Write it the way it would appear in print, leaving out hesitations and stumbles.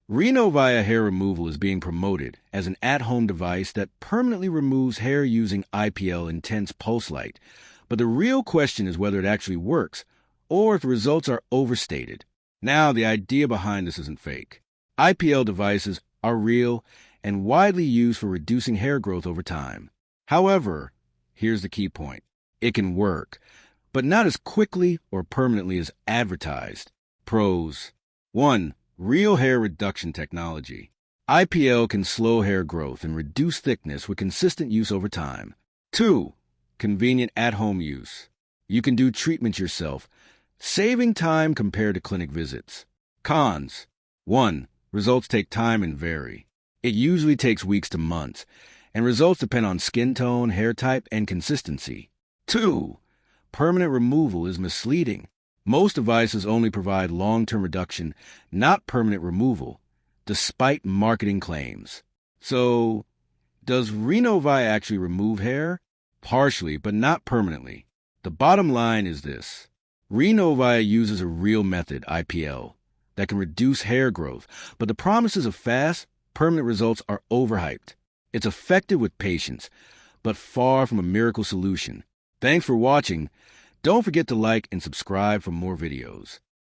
Renovia Hair Removal is being promoted as an at-home device that permanently removes hair using IPL intense pulse light. But the real question is whether it actually works, or if the results are overstated. Now, the idea behind this isn't fake. IPL devices are real and widely used for reducing hair growth over time. However, here's the key point. It can work, but not as quickly or permanently as advertised. Pros. 1. Real hair reduction technology. IPL can slow hair growth and reduce thickness with consistent use over time. 2. Convenient at-home use. You can do treatments yourself, saving time compared to clinic visits. Cons. 1. Results take time and vary. It usually takes weeks to months, and results depend on skin tone, hair type, and consistency. 2. Permanent removal is misleading. Most devices only provide long-term reduction, not permanent removal, despite marketing claims. So, does Renovia actually remove hair? Partially, but not permanently. The bottom line is this. Renovia uses a real method, IPL, that can reduce hair growth, but the promises of fast, permanent results are overhyped. It's effective with patience, but far from a miracle solution. Thanks for watching. Don't forget to like and subscribe for more videos.